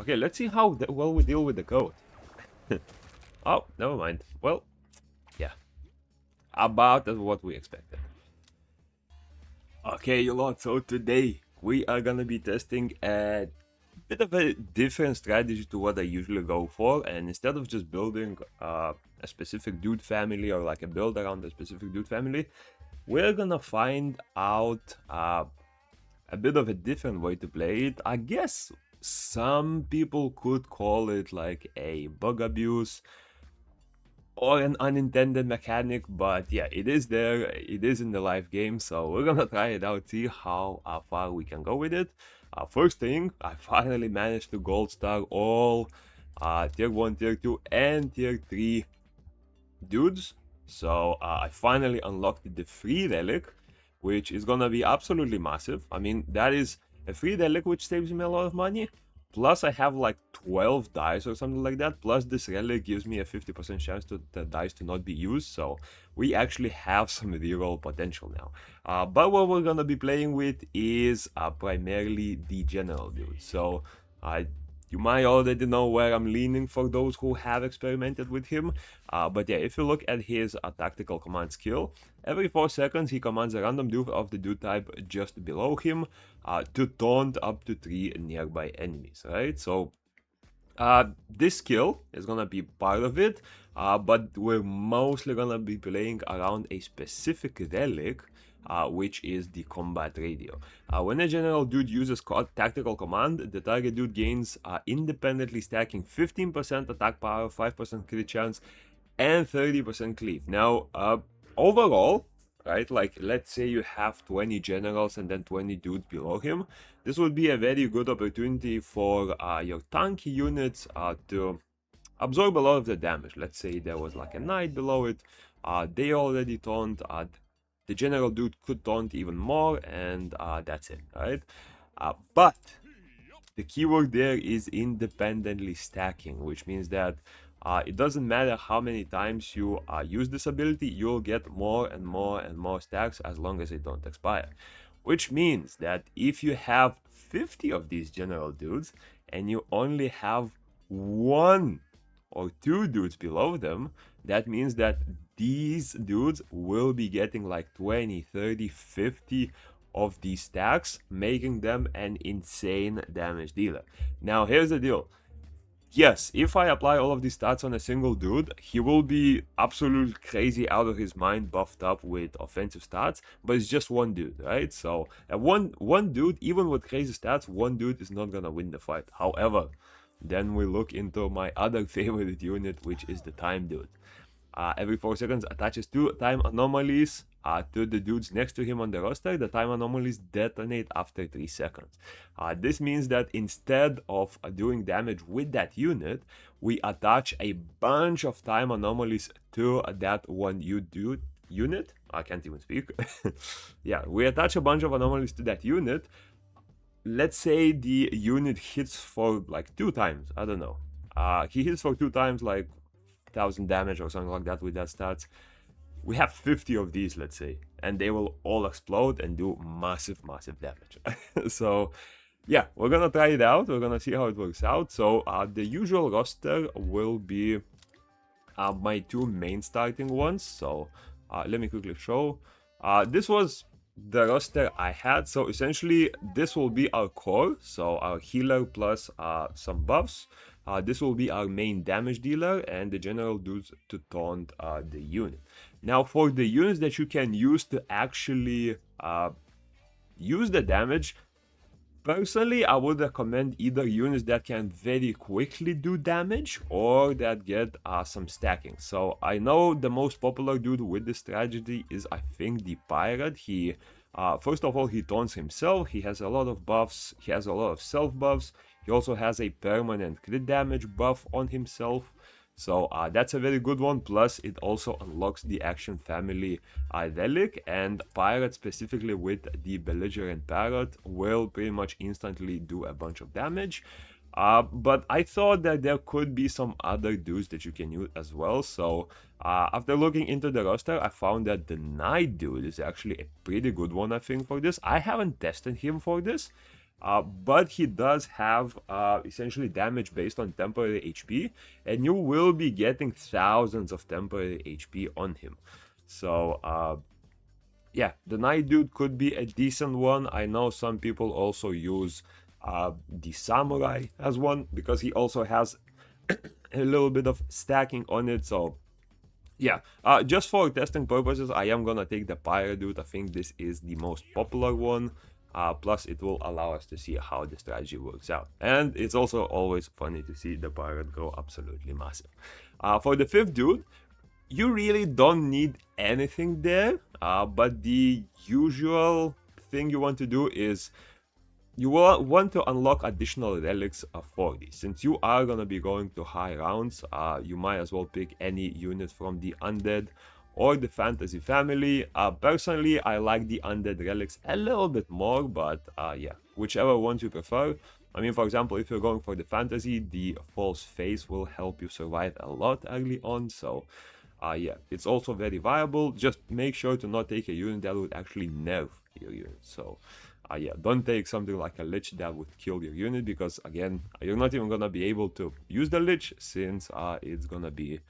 Okay, let's see how well we deal with the code. Oh, never mind. Well, yeah, about as what we expected. Okay, you lot, so today we are gonna be testing a bit of a different strategy to what I usually go for, and instead of just building a specific dude family or like a build around a specific dude family, we're gonna find out a bit of a different way to play it. I guess some people could call it like a bug abuse or an unintended mechanic, but yeah, it is there, it is in the live game, so we're gonna try it out, see how far we can go with it. First thing, I finally managed to gold star all tier 1, tier 2 and tier 3 dudes, so I finally unlocked the free relic, which is gonna be absolutely massive. I mean, that is a free relic which saves me a lot of money. Plus, I have like 12 dice or something like that. Plus, this relic gives me a 50% chance to the dice to not be used. So we actually have some reroll potential now. But what we're gonna be playing with is primarily the general dude. So you might already know where I'm leaning for those who have experimented with him. But yeah, if you look at his tactical command skill, every 4 seconds he commands a random dude of the dude type just below him to taunt up to 3 nearby enemies, right? So this skill is gonna be part of it, but we're mostly gonna be playing around a specific relic, which is the combat radio. When a general dude uses tactical command, the target dude gains independently stacking 15% attack power, 5% crit chance, and 30% cleave. Now, overall, right, like let's say you have 20 generals and then 20 dudes below him, this would be a very good opportunity for your tanky units to absorb a lot of the damage. Let's say there was like a knight below it, they already taunt, the general dude could taunt even more, and that's it, right? But the keyword there is independently stacking, which means that it doesn't matter how many times you use this ability, you'll get more and more and more stacks as long as they don't expire. Which means that if you have 50 of these general dudes and you only have 1 or 2 dudes below them, that means that these dudes will be getting like 20, 30, 50 of these stacks, making them an insane damage dealer. Now, here's the deal. Yes, if I apply all of these stats on a single dude, he will be absolutely crazy out of his mind, buffed up with offensive stats, but it's just one dude, right? So, one dude, even with crazy stats, one dude is not gonna win the fight. However, then we look into my other favorite unit, which is the time dude. Every 4 seconds attaches 2 time anomalies to the dudes next to him on the roster. The time anomalies detonate after 3 seconds. This means that instead of doing damage with that unit, we attach a bunch of time anomalies to that one unit. I can't even speak. Yeah, we attach a bunch of anomalies to that unit. Let's say the unit hits for like 2 times. I don't know. He hits for 2 times, like 1000 damage or something like that with that stats. We have 50 of these, let's say, and they will all explode and do massive damage. So yeah, we're gonna try it out, we're gonna see how it works out. So the usual roster will be my 2 main starting ones. So let me quickly show. This was the roster I had. So essentially this will be our core, so our healer plus some buffs. This will be our main damage dealer and the general dudes to taunt the unit. Now, for the units that you can use to actually use the damage, personally, I would recommend either units that can very quickly do damage or that get some stacking. So I know the most popular dude with this strategy is, I think, the pirate. He, first of all, he taunts himself. He has a lot of buffs. He has a lot of self buffs. He also has a permanent crit damage buff on himself. So that's a very good one. Plus, it also unlocks the Action Family relic, and Pirate, specifically with the Belligerent Parrot, will pretty much instantly do a bunch of damage. But I thought that there could be some other dudes that you can use as well. So after looking into the roster, I found that the Knight dude is actually a pretty good one, I think, for this. I haven't tested him for this, but he does have essentially damage based on temporary HP, and you will be getting thousands of temporary HP on him. So yeah, the Knight Dude could be a decent one. I know some people also use the Samurai as one because he also has a little bit of stacking on it. So yeah, just for testing purposes, I am gonna take the Pirate Dude. I think this is the most popular one. Plus, it will allow us to see how the strategy works out. And it's also always funny to see the pirate go absolutely massive. For the fifth dude, you really don't need anything there, but the usual thing you want to do is you will want to unlock additional relics for these. Since you are going to be going to high rounds, you might as well pick any unit from the Undead or the Fantasy family. Personally, I like the Undead relics a little bit more, but yeah, whichever ones you prefer. I mean, for example, if you're going for the Fantasy, the False Face will help you survive a lot early on, so yeah, it's also very viable. Just make sure to not take a unit that would actually nerf your unit. So yeah, don't take something like a Lich that would kill your unit, because again, you're not even gonna be able to use the Lich, since it's gonna be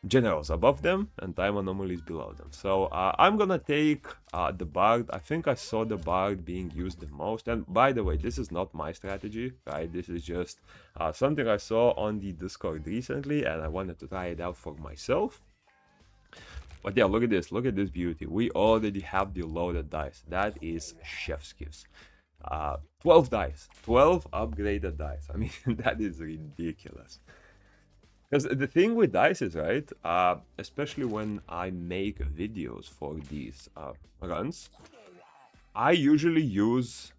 generals above them and time anomalies below them. So I'm gonna take the Bard. I think I saw the Bard being used the most. And by the way, this is not my strategy, right? This is just something I saw on the Discord recently, and I wanted to try it out for myself. But yeah, look at this beauty. We already have the loaded dice. That is chef's kiss. 12 dice, 12 upgraded dice. I mean, that is ridiculous. Because the thing with dice is, right, especially when I make videos for these runs, I usually use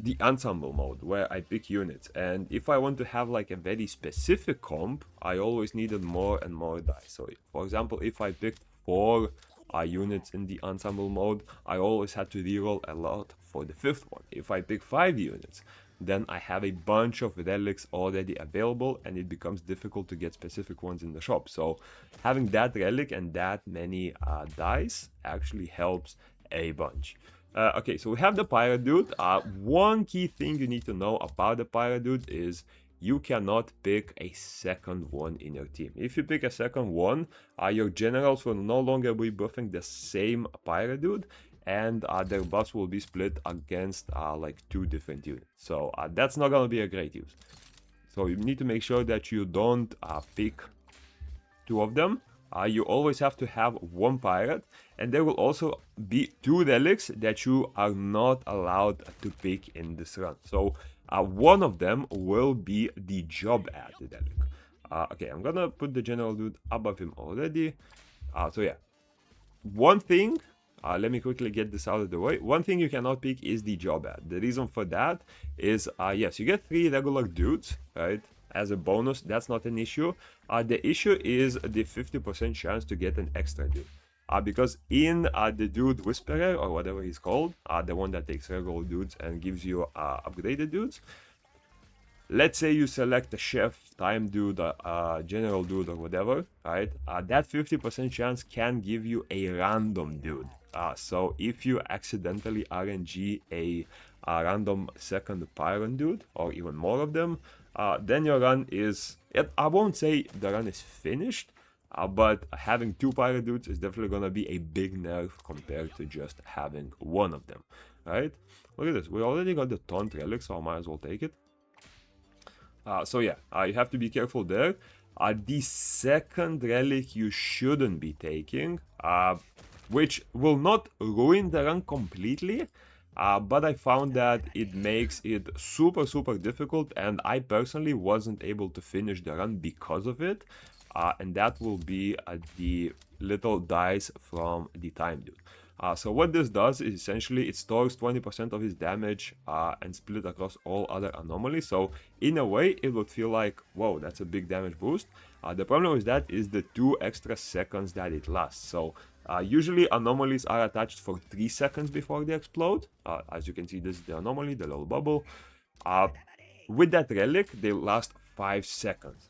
the ensemble mode, where I pick units. And if I want to have like a very specific comp, I always needed more and more dice. So for example, if I picked 4 units in the ensemble mode, I always had to reroll a lot for the 5th one. If I pick 5 units, then I have a bunch of relics already available, and it becomes difficult to get specific ones in the shop. So having that relic and that many dice actually helps a bunch. Okay, so we have the Pirate Dude. One key thing you need to know about the Pirate Dude is you cannot pick a second one in your team. If you pick a second one, your generals will no longer be buffing the same Pirate Dude, and their buffs will be split against like 2 different units. So that's not gonna be a great use. So you need to make sure that you don't pick 2 of them. You always have to have 1 pirate, and there will also be 2 relics that you are not allowed to pick in this run. So one of them will be the job ad relic. Okay, I'm gonna put the general dude above him already. So yeah, one thing, let me quickly get this out of the way. One thing you cannot pick is the job ad. The reason for that is, yes, you get 3 regular dudes, right, as a bonus. That's not an issue. The issue is the 50% chance to get an extra dude. Because in the Dude Whisperer, or whatever he's called, the one that takes regular dudes and gives you upgraded dudes, let's say you select a chef, time dude, general dude, or whatever, right? That 50% chance can give you a random dude. So if you accidentally RNG a random second Pyron dude, or even more of them, then your run is, I won't say the run is finished, but having 2 pirate dudes is definitely gonna be a big nerf compared to just having 1 of them, right? Look at this, we already got the taunt relic, so I might as well take it. So yeah, you have to be careful there. The second relic you shouldn't be taking, which will not ruin the run completely, but I found that it makes it super difficult, and I personally wasn't able to finish the run because of it. And that will be the little dice from the time dude. So what this does is essentially it stores 20% of his damage and split across all other anomalies. So in a way, it would feel like, whoa, that's a big damage boost. The problem with that is the 2 extra seconds that it lasts. So usually anomalies are attached for 3 seconds before they explode. As you can see, this is the anomaly, the little bubble. With that relic, they last 5 seconds.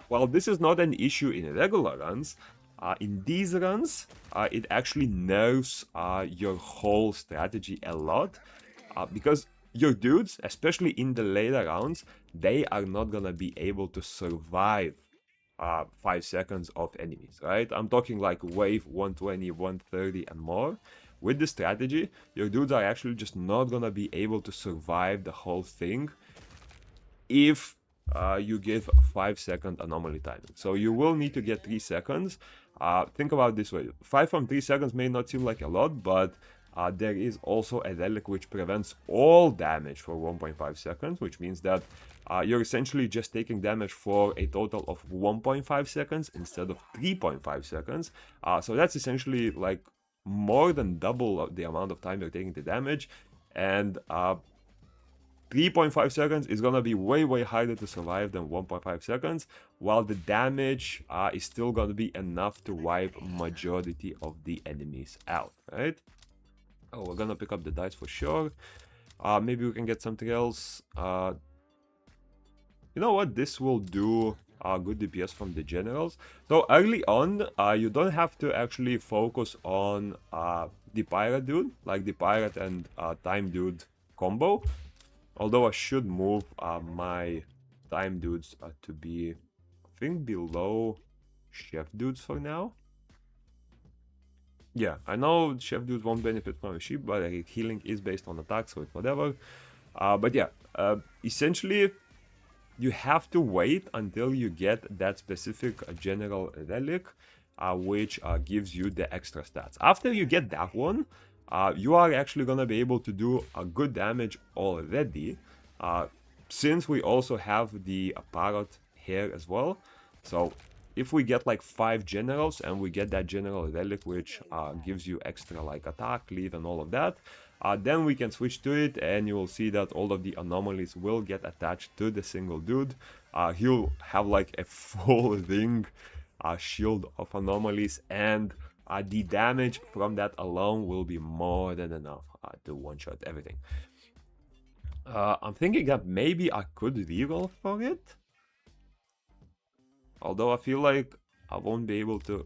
While this is not an issue in regular runs, in these runs, it actually nerfs your whole strategy a lot, because your dudes, especially in the later rounds, they are not gonna be able to survive 5 seconds of enemies, right? I'm talking like wave 120, 130 and more. With this strategy, your dudes are actually just not gonna be able to survive the whole thing if you give 5-second anomaly timing. So you will need to get 3 seconds. Think about it this way: 5 from 3 seconds may not seem like a lot, but there is also a relic which prevents all damage for 1.5 seconds, which means that you're essentially just taking damage for a total of 1.5 seconds instead of 3.5 seconds. So that's essentially like more than double the amount of time you're taking the damage, and 3.5 seconds is gonna be way harder to survive than 1.5 seconds, while the damage is still gonna be enough to wipe majority of the enemies out, right? Oh, we're gonna pick up the dice for sure. Maybe we can get something else. You know what? This will do good DPS from the generals. So early on, you don't have to actually focus on the pirate dude, like the pirate and time dude combo. Although I should move my time dudes to be, I think, below chef dudes for now. Yeah, I know chef dudes won't benefit from a sheep, but healing is based on attack, so it's whatever. But yeah, essentially, you have to wait until you get that specific general relic, which gives you the extra stats. After you get that one, you are actually gonna be able to do a good damage already, since we also have the parrot here as well. So if we get like 5 generals and we get that general relic which gives you extra like attack, cleave and all of that, then we can switch to it, and you will see that all of the anomalies will get attached to the single dude. He'll have like a full ring shield of anomalies, and the damage from that alone will be more than enough to one-shot everything. I'm thinking that maybe I could reroll for it, although I feel like I won't be able to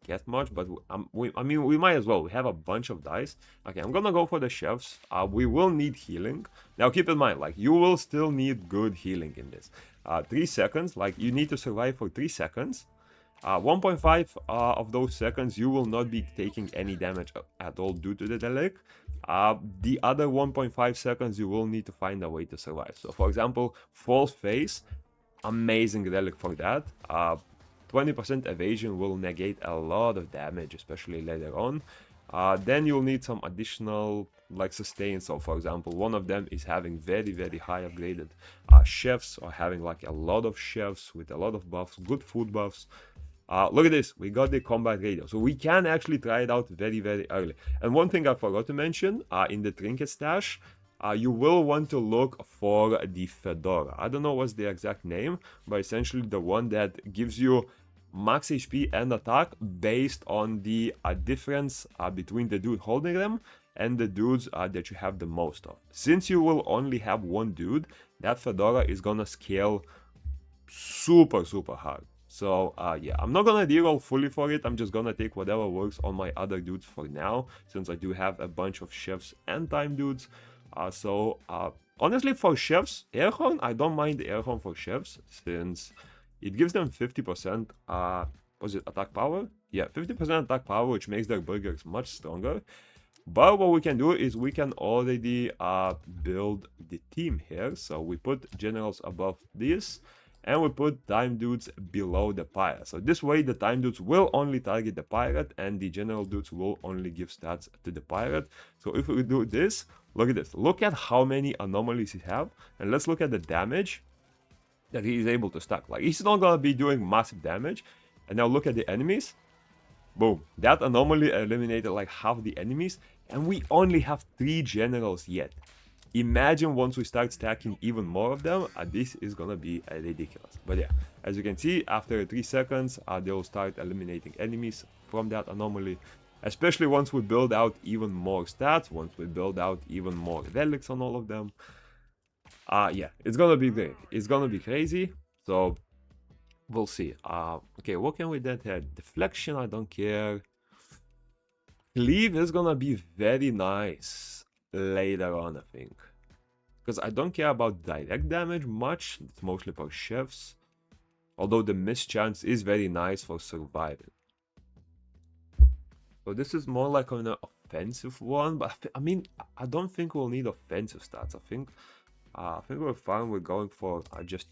get much, but I mean, we might as well. We have a bunch of dice. Okay, I'm gonna go for the chefs. We will need healing. Now keep in mind, like, you will still need good healing in this. 3 seconds, like, you need to survive for 3 seconds. 1.5 of those seconds you will not be taking any damage at all due to the relic. The other 1.5 seconds you will need to find a way to survive. So for example, false face, amazing relic for that. 20% evasion will negate a lot of damage, especially later on. Then you'll need some additional like sustain. So for example, one of them is having very high upgraded chefs, or having like a lot of chefs with a lot of buffs, good food buffs. Look at this, we got the combat radio, so we can actually try it out very early. And one thing I forgot to mention, in the trinket stash, you will want to look for the fedora. I don't know what's the exact name, but essentially the one that gives you max HP and attack based on the difference between the dude holding them and the dudes that you have the most of. Since you will only have one dude, that fedora is gonna scale super hard. So yeah, I'm not gonna reroll fully for it. I'm just gonna take whatever works on my other dudes for now, since I do have a bunch of chefs and time dudes. Honestly, for chefs, Airhorn, I don't mind the Airhorn for chefs, since it gives them 50% was it attack power? Yeah, 50% attack power, which makes their burgers much stronger. But what we can do is we can already build the team here. So we put generals above this, and we put time dudes below the pirate. So this way the time dudes will only target the pirate, and the general dudes will only give stats to the pirate. So if we do this, look at this. Look at how many anomalies he have, and let's look at the damage that he is able to stack. Like, he's not gonna be doing massive damage. And now look at the enemies. Boom. That anomaly eliminated like half the enemies, and we only have 3 generals yet. Imagine once we start stacking even more of them, this is gonna be ridiculous. But yeah, as you can see, after 3 seconds, they'll start eliminating enemies from that anomaly. Especially once we build out even more stats, once we build out even more relics on all of them. Yeah, it's gonna be great. It's gonna be crazy. So We'll see. Okay, what can we then have? Deflection, I don't care. Cleave is gonna be very nice later on, I think. Because I don't care about direct damage much. It's mostly for chefs. Although the mischance is very nice for surviving. So this is more like an offensive one. But I mean, I don't think we'll need offensive stats. I think we're fine with going for just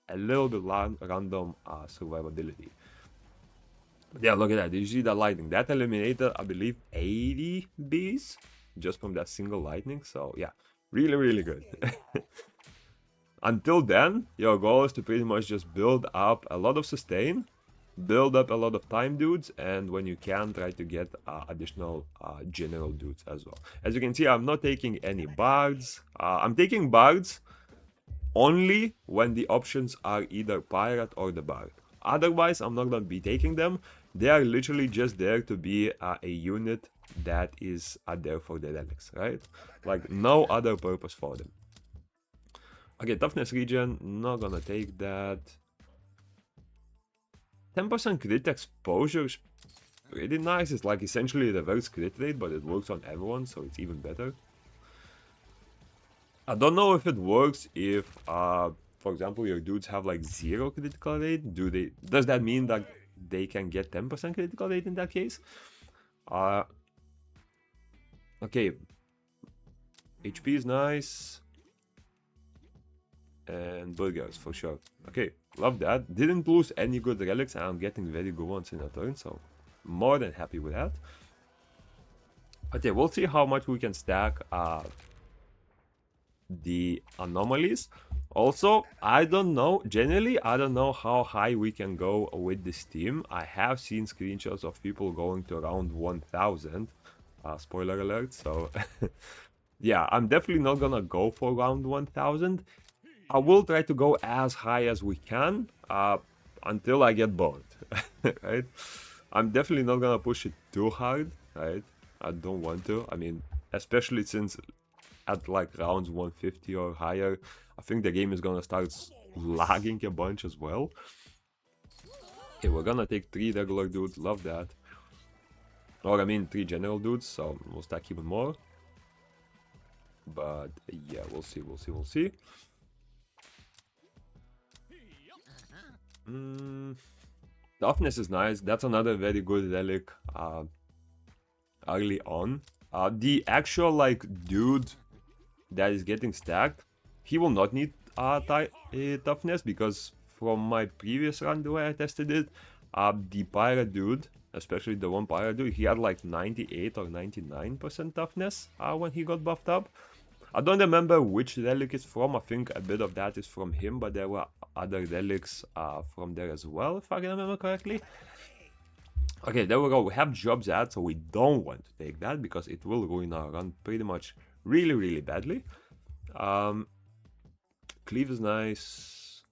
a little bit random survivability. But yeah, look at that. Did you see that lightning? That eliminated, I believe, 80 bees just from that single lightning. So yeah, really, really good. Until then, your goal is to pretty much just build up a lot of sustain, build up a lot of time dudes, and when you can, try to get additional general dudes as well. As you can see, I'm not taking any bards. I'm taking bards only when the options are either pirate or the bard. Otherwise, I'm not going to be taking them. They are literally just there to be a unit that is there for the relics, right? Like, no other purpose for them. Okay, toughness regen, not gonna take that. 10% crit exposure is pretty nice. It's like essentially reverse crit rate, but it works on everyone, so it's even better. I don't know if it works if, for example, your dudes have like 0 critical rate. Does that mean that they can get 10% critical rate in that case? Okay. HP is nice. And burgers for sure. Okay, love that. Didn't lose any good relics, and I'm getting very good ones in a turn, so more than happy with that. Okay, we'll see how much we can stack the anomalies. Also, I don't know, generally, I don't know how high we can go with this team. I have seen screenshots of people going to around 1000. Spoiler alert, so yeah, I'm definitely not gonna go for around 1000. I will try to go as high as we can until I get bored, right? I'm definitely not gonna push it too hard, right? I don't want to. I mean, especially since at like rounds 150 or higher, I think the game is gonna start lagging a bunch as well. Okay, we're gonna take 3 regular dudes, love that. Or I mean 3 general dudes, so we'll stack even more. But yeah, we'll see. Toughness is nice. That's another very good relic early on. The actual like dude that is getting stacked, he will not need toughness, because from my previous run the way I tested it, the pirate dude, especially the one pirate dude, he had like 98 or 99% toughness when he got buffed up. I don't remember which relic it's from. I think a bit of that is from him, but there were other relics from there as well, if I can remember correctly. Okay, there we go. We have jobs ad, so we don't want to take that because it will ruin our run pretty much really, really badly. Cleave is nice.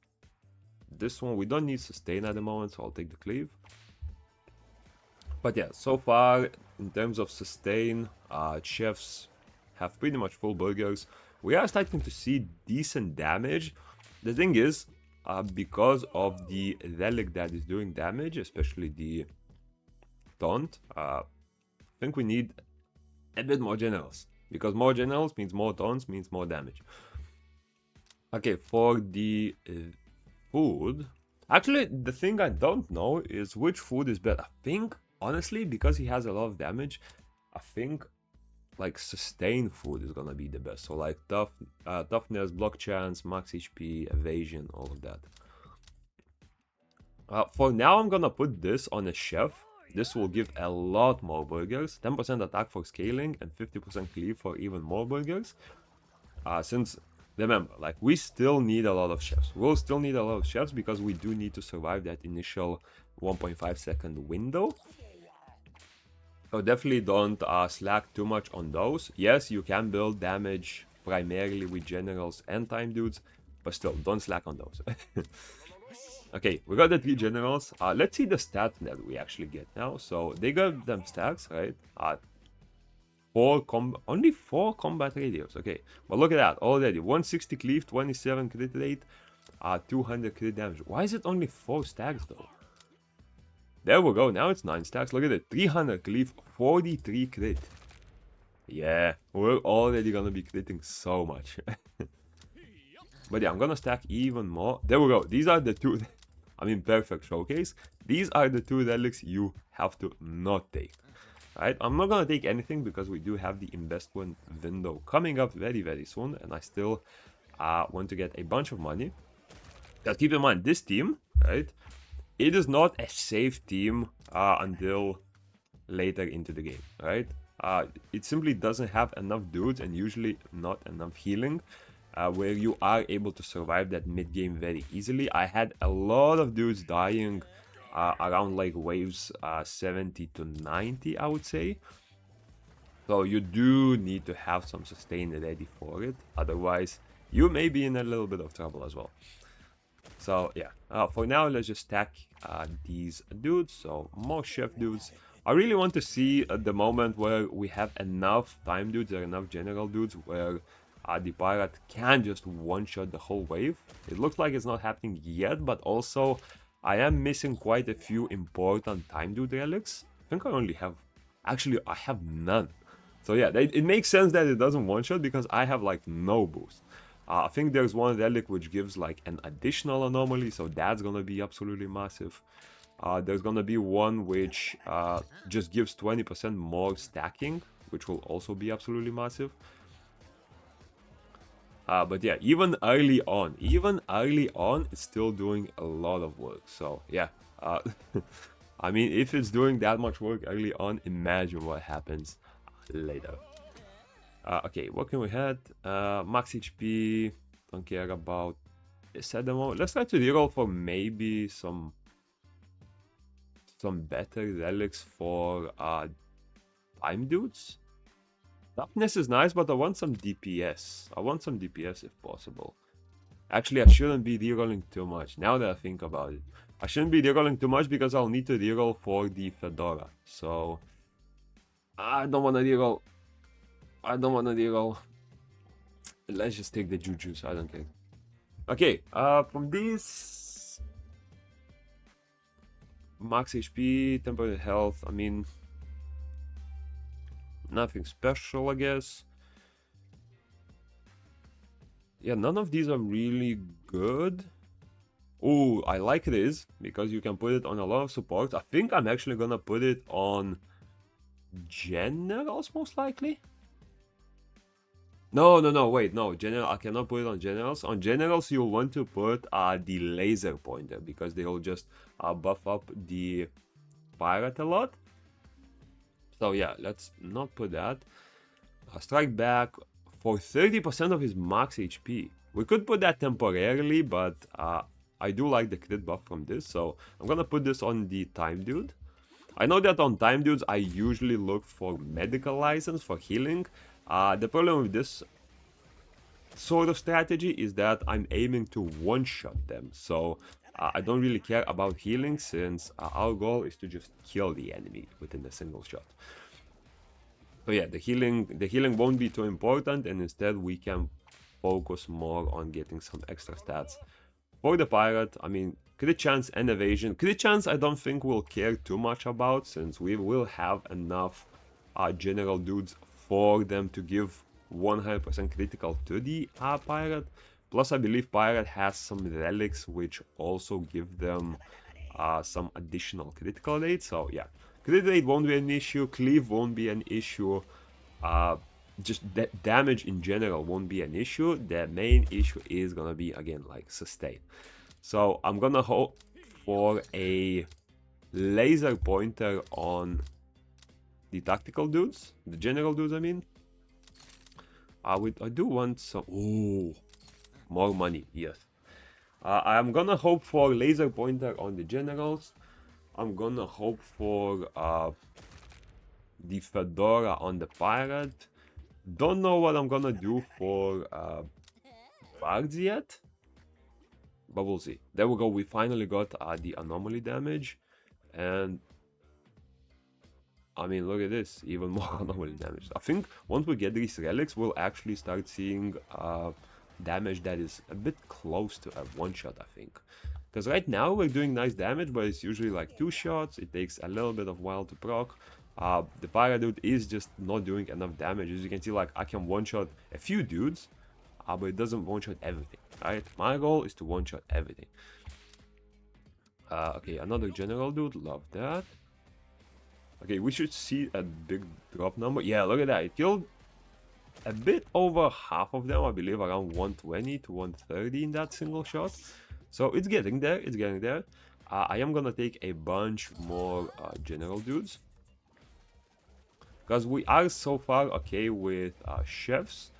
This one, we don't need sustain at the moment, so I'll take the cleave. But yeah, so far, in terms of sustain, chefs have pretty much full burgers. We are starting to see decent damage. The thing is, because of the relic that is doing damage, especially the taunt, I think we need a bit more generals, because more generals means more taunts, means more damage. Okay, for the food, actually the thing I don't know is which food is better. I think, honestly, because he has a lot of damage, I think like sustain food is gonna be the best. So like toughness, block chance, max HP, evasion, all of that. For now, I'm gonna put this on a chef. This will give a lot more burgers, 10% attack for scaling and 50% cleave for even more burgers. Since, remember, like we still need a lot of chefs. We'll still need a lot of chefs because we do need to survive that initial 1.5 second window. So definitely don't slack too much on those. Yes, you can build damage primarily with generals and time dudes, but still, don't slack on those. Okay, we got the 3 generals. Let's see the stats that we actually get now. So they got them stacks, right? Only 4 combat radios. Okay, but look at that already. 160 cleave, 27 crit rate, 200 crit damage. Why is it only 4 stacks though? There we go, now it's 9 stacks. Look at it, 300 cleave, 43 crit. Yeah, we're already gonna be critting so much. But yeah, I'm gonna stack even more. There we go, these are the two, I mean, perfect showcase. These are the 2 relics you have to not take. Right, I'm not gonna take anything because we do have the investment window coming up very soon, and I still want to get a bunch of money. But keep in mind, this team, right, it is not a safe team until later into the game, right? It simply doesn't have enough dudes and usually not enough healing where you are able to survive that mid game very easily. I had a lot of dudes dying around like waves 70 to 90, I would say. So you do need to have some sustain ready for it, otherwise you may be in a little bit of trouble as well. So yeah, for now let's just stack these dudes. So more chef dudes. I really want to see the moment where we have enough time dudes or enough general dudes where the pirate can just one-shot the whole wave. It looks like it's not happening yet, but also I am missing quite a few important time dude relics. I think I only have, actually I have none. So yeah, it makes sense that it doesn't one-shot because I have like no boost. I think there's one relic which gives like an additional anomaly, so that's gonna be absolutely massive. There's gonna be one which just gives 20% more stacking, which will also be absolutely massive. But yeah, even early on, it's still doing a lot of work. So yeah, I mean, if it's doing that much work early on, imagine what happens later. Okay, what can we have? Max HP, don't care about this at the moment. Let's try to reroll for maybe some better relics for time dudes. Toughness is nice, but I want some DPS. I want some DPS if possible. Actually, I shouldn't be rerolling too much, now that I think about it. I shouldn't be rerolling too much because I'll need to reroll for the Fedora. So, I don't want to reroll. Let's just take the Jujus, I don't care. Okay, from these... Max HP, temporary health, I mean... Nothing special, I guess. Yeah, none of these are really good. Oh, I like this because you can put it on a lot of supports. I think I'm actually gonna put it on generals most likely. No, wait, no, general, I cannot put it on generals. On generals, you'll want to put the laser pointer because they will just buff up the pirate a lot. So yeah, let's not put that. Strike back for 30% of his max HP. We could put that temporarily, but I do like the crit buff from this, so I'm gonna put this on the time dude. I know that on time dudes, I usually look for medical license for healing. The problem with this sort of strategy is that I'm aiming to one-shot them, so I don't really care about healing since our goal is to just kill the enemy within a single shot. So yeah, the healing won't be too important, and instead we can focus more on getting some extra stats. For the pirate, I mean, crit chance and evasion. Crit chance I don't think we'll care too much about since we will have enough general dudes for them to give 100% critical to the pirate. Plus, I believe pirate has some relics which also give them some additional critical rate. So yeah, crit rate won't be an issue, cleave won't be an issue, just damage in general won't be an issue. The main issue is gonna be, again, like sustain. So I'm gonna hope for a laser pointer on the tactical dudes, the general dudes I mean. I do want some... Ooh, more money, yes. I'm gonna hope for laser pointer on the generals. I'm gonna hope for the Fedora on the pirate. Don't know what I'm gonna do for bards yet, but we'll see. There we go, we finally got the anomaly damage, and I mean, look at this, even more anomaly damage. I think once we get these relics, we'll actually start seeing damage that is a bit close to a one-shot, I think. Because right now we're doing nice damage, but it's usually like 2 shots. It takes a little bit of while to proc. The Pyra dude is just not doing enough damage. As you can see, like I can one-shot a few dudes, but it doesn't one-shot everything, right? My goal is to one-shot everything. Okay, another general dude, love that. Okay, we should see a big drop number. Yeah, look at that. It killed a bit over half of them, I believe, around 120 to 130 in that single shot. So it's getting there, it's getting there. I am gonna take a bunch more general dudes. Because we are so far okay with chefs.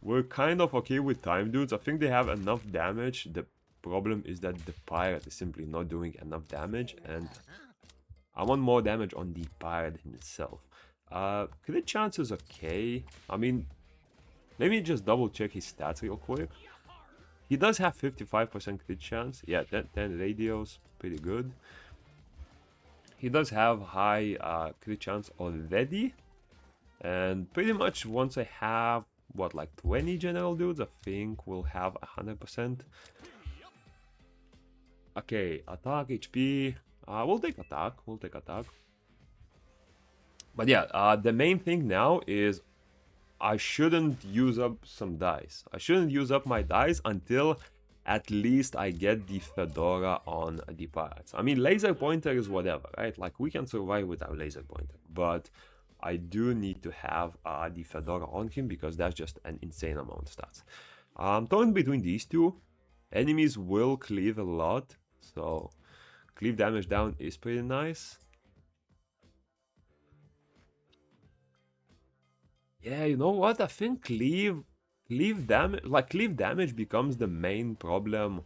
We're kind of okay with time dudes. I think they have enough damage. The problem is that the pirate is simply not doing enough damage. And I want more damage on the pirate himself. Crit chance is okay. I mean, let me just double check his stats real quick. He does have 55% crit chance. Yeah, 10 radios, pretty good. He does have high crit chance already. And pretty much once I have, what, like 20 general dudes, I think we'll have 100%. Okay, attack, HP. We'll take attack, we'll take attack. But yeah, the main thing now is I shouldn't use up some dice. I shouldn't use up my dice until at least I get the Fedora on the pirates. I mean, laser pointer is whatever, right? Like, we can survive without laser pointer. But I do need to have the Fedora on him because that's just an insane amount of stats. Torn between these two, enemies will cleave a lot. So, cleave damage down is pretty nice. Yeah, you know what? I think cleave damage becomes the main problem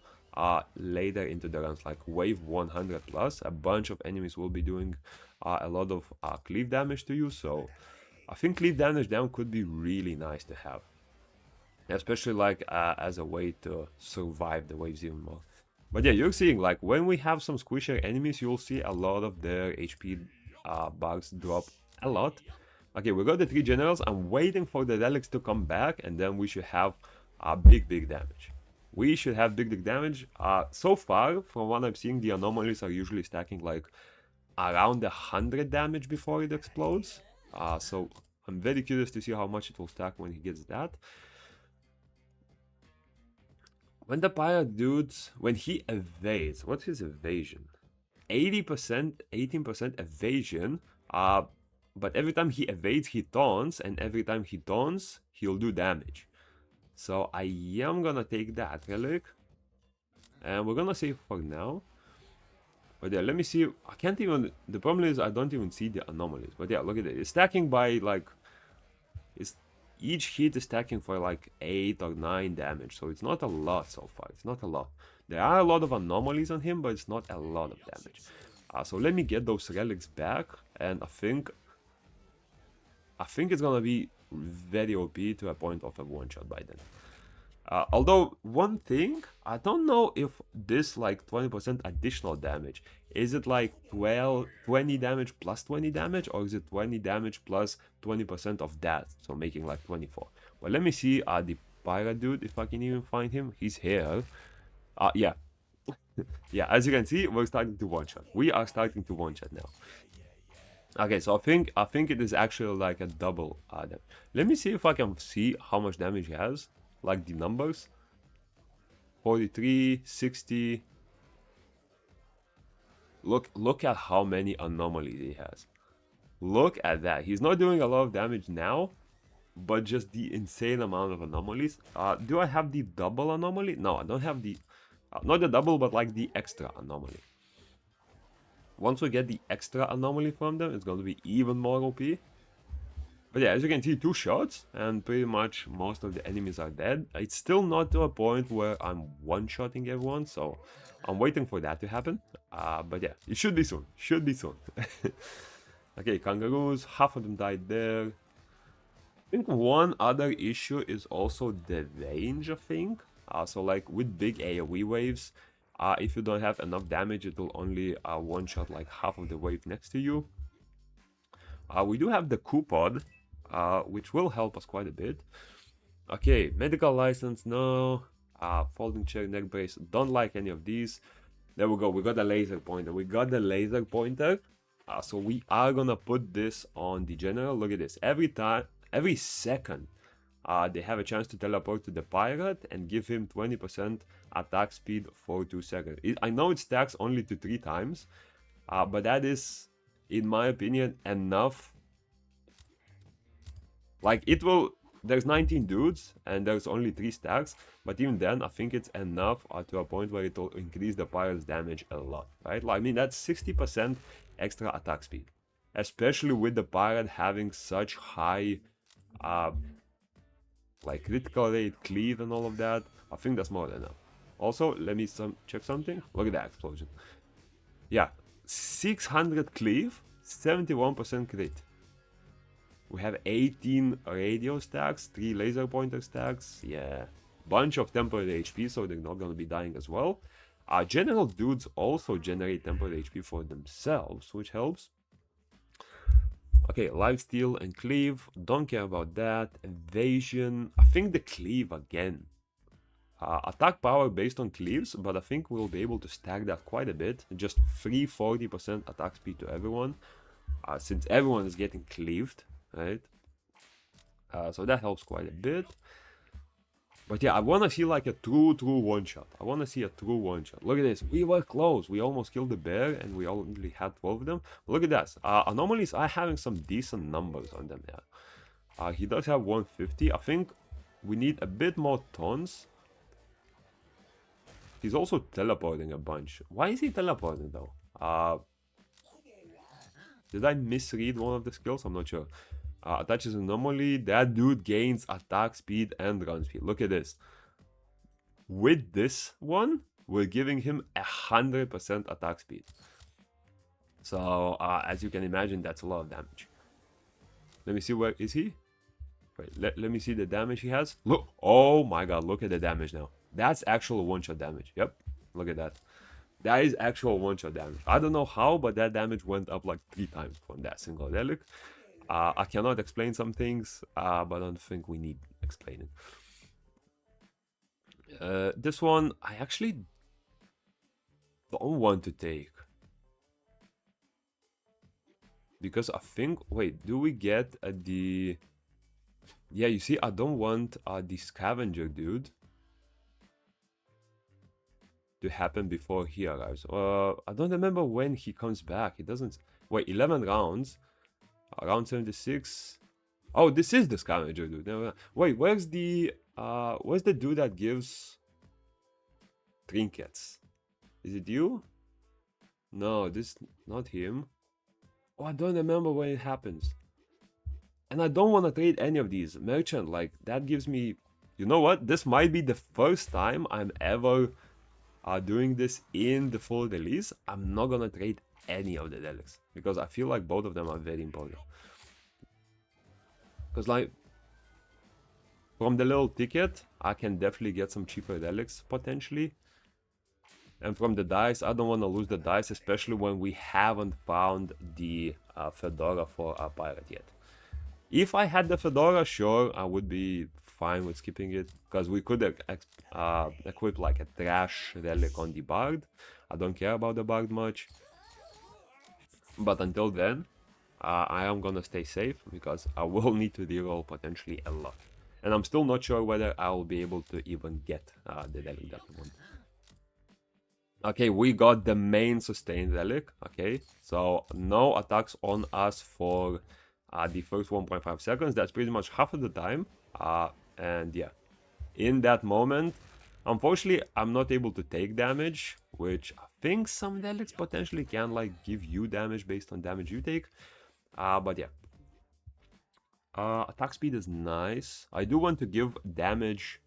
later into the runs, like wave 100 plus. A bunch of enemies will be doing a lot of cleave damage to you, so I think cleave damage down could be really nice to have, especially like as a way to survive the waves even more. But yeah, you're seeing like when we have some squishier enemies, you'll see a lot of their HP bars drop a lot. Okay, we got the 3 generals. I'm waiting for the relics to come back, and then we should have big damage. We should have big damage. So far, from what I'm seeing, the anomalies are usually stacking like around 100 damage before it explodes. So I'm very curious to see how much it will stack when he gets that. When the pirate dudes, when he evades, what's his evasion? 80%, 18% evasion. But every time he evades, he taunts, and every time he taunts, he'll do damage. So I am gonna take that relic, and we're gonna save for now. But yeah, let me see. I can't even. The problem is I don't even see the anomalies. But yeah, look at it. It's stacking by like. Each hit is stacking for like 8 or 9 damage, so it's not a lot so far. It's not a lot. There are a lot of anomalies on him, but it's not a lot of damage. So let me get those relics back, and I think it's gonna be very OP to a point of a one-shot by then. Although, one thing, I don't know if this like 20% additional damage, is it like 20 damage plus 20 damage, or is it 20 damage plus 20% of that, so making like 24. Well, let me see the pirate dude, if I can even find him. He's here. Yeah. Yeah, as you can see, we're starting to one-shot. We are starting to one-shot now. Okay, so I think it is actually like a double damage. Let me see if I can see how much damage he has, like the numbers. 43, 60. Look at how many anomalies he has. Look at that. He's not doing a lot of damage now, but just the insane amount of anomalies. Do I have the double anomaly? No, I don't have the not the double, but like the extra anomaly. Once we get the extra anomaly from them, it's going to be even more OP. But yeah, as you can see, 2 shots, and pretty much most of the enemies are dead. It's still not to a point where I'm one-shotting everyone, so I'm waiting for that to happen. But yeah, it should be soon. Should be soon. Okay, kangaroos, half of them died there. I think one other issue is also the range, I think. So like with big AoE waves, if you don't have enough damage, it will only one-shot like half of the wave next to you. We do have the Coup Pod, which will help us quite a bit. Okay, medical license, no. Folding chair, neck brace, don't like any of these. There we go, we got the laser pointer. We got the laser pointer. So we are gonna put this on the general. Look at this. Every time, every second, they have a chance to teleport to the pirate and give him 20% attack speed for 2 seconds. I know it stacks only to 3 times, but that is, in my opinion, enough. Like, it will... There's 19 dudes, and there's only 3 stacks, but even then, I think it's enough to a point where it will increase the pirate's damage a lot, right? Like, I mean, that's 60% extra attack speed. Especially with the pirate having such high, like, critical rate, cleave, and all of that. I think that's more than enough. Also, let me check something. Look at that explosion. Yeah, 600 cleave, 71% crit. We have 18 radio stacks, 3 laser pointer stacks, yeah. Bunch of temporary HP, so they're not gonna be dying as well. General dudes also generate temporary HP for themselves, which helps. Okay, lifesteal and cleave, don't care about that. Evasion, I think the cleave again. Attack power based on cleaves, but I think we'll be able to stack that quite a bit. Just free 40% attack speed to everyone, since everyone is getting cleaved, right? So that helps quite a bit. But yeah, I want to see like a true one-shot. I want to see a true one-shot. Look at this. We were close. We almost killed the bear, and we only had 12 of them. Look at that. Anomalies are having some decent numbers on them, yeah. He does have 150. I think we need a bit more tons. He's also teleporting a bunch. Why is he teleporting though? Did I misread one of the skills? I'm not sure. Attaches anomaly. That dude gains attack speed and run speed. Look at this. With this one, we're giving him 100% attack speed. So, as you can imagine, that's a lot of damage. Let me see, where is he? Wait, let me see the damage he has. Look, oh my god, look at the damage now. That's actual one-shot damage. Yep, look at that. That is actual one-shot damage. I don't know how, but that damage went up like 3 times from that single relic. I cannot explain some things, but I don't think we need explaining. This one, I actually don't want to take. Because I think, wait, do we get the... Yeah, you see, I don't want the scavenger dude to happen before he arrives. I don't remember when he comes back. He doesn't... Wait, 11 rounds. Round 76. Oh, this is the scavenger dude. Wait, where's the dude that gives trinkets? Is it you? No, this not him. Oh, I don't remember when it happens. And I don't want to trade any of these. Merchant, like, that gives me... You know what? This might be the first time I'm ever doing this in the full release. I'm not gonna trade any of the relics, because I feel like both of them are very important. Because, like, from the little ticket, I can definitely get some cheaper relics, potentially. And from the dice, I don't want to lose the dice, especially when we haven't found the Fedora for our pirate yet. If I had the Fedora, sure, I would be fine with skipping it, because we could equip like a trash relic on the Bard. I don't care about the Bard much. But until then, I am gonna stay safe, because I will need to reroll potentially a lot. And I'm still not sure whether I will be able to even get the relic that I want. Okay, we got the main sustained relic. Okay, so no attacks on us for the first 1.5 seconds. That's pretty much half of the time. And yeah, in that moment, unfortunately, I'm not able to take damage, which I think some relics potentially can like give you damage based on damage you take. But yeah, attack speed is nice. I do want to give damage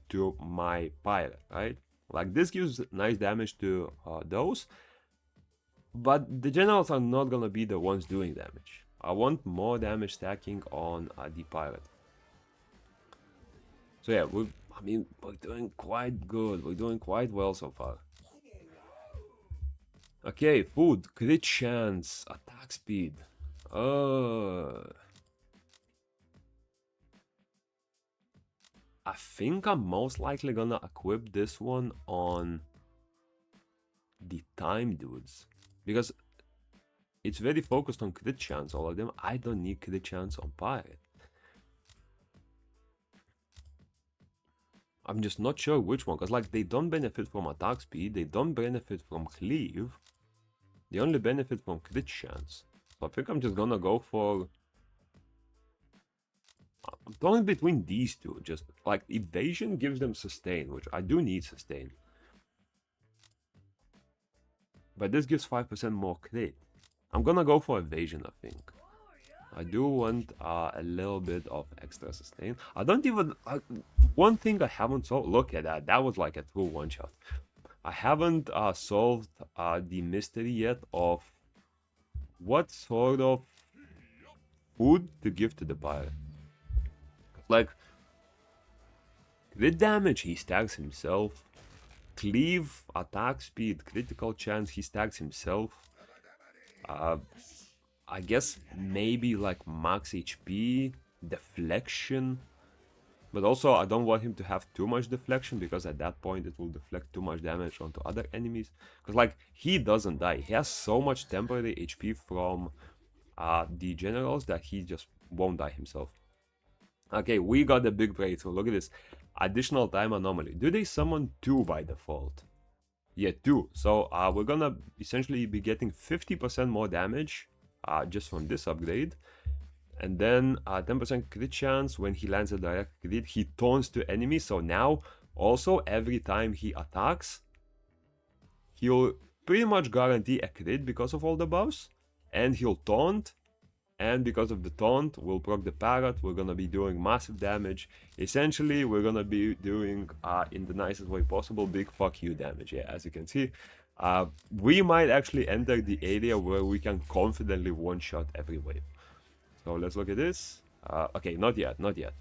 to my pirate, right? Like, this gives nice damage to those, but the generals are not gonna be the ones doing damage. I want more damage stacking on the pirate. So yeah, we're doing quite good. We're doing quite well so far. Okay, food, crit chance, attack speed. I think I'm most likely gonna equip this one on the time dudes, because it's very focused on crit chance, all of them. I don't need crit chance on pirate. I'm just not sure which one, because like they don't benefit from attack speed, they don't benefit from cleave, they only benefit from crit chance. So I think I'm just gonna go for... I'm torn between these two. Just like evasion gives them sustain, which I do need sustain. But this gives 5% more crit. I'm gonna go for evasion, I think. I do want a little bit of extra sustain. I don't even... one thing I haven't solved... Look at that. That was like a true one-shot. I haven't solved the mystery yet of what sort of food to give to the pirate. Like, crit damage, he stacks himself. Cleave, attack speed, critical chance, he stacks himself. I guess maybe like max HP, deflection. But also I don't want him to have too much deflection, because at that point it will deflect too much damage onto other enemies. Because like, he doesn't die. He has so much temporary HP from the generals that he just won't die himself. Okay, we got the big breakthrough. Look at this. Additional time anomaly. Do they summon 2 by default? Yeah, 2. So we're gonna essentially be getting 50% more damage just from this upgrade. And then 10% crit chance when he lands a direct crit. He taunts to enemies. So now also every time he attacks, he'll pretty much guarantee a crit because of all the buffs. And he'll taunt. And because of the taunt, we'll proc the parrot. We're gonna be doing massive damage. Essentially, we're gonna be doing, in the nicest way possible, big fuck you damage. Yeah, as you can see, we might actually enter the area where we can confidently one-shot every wave. So let's look at this. Okay, not yet, not yet.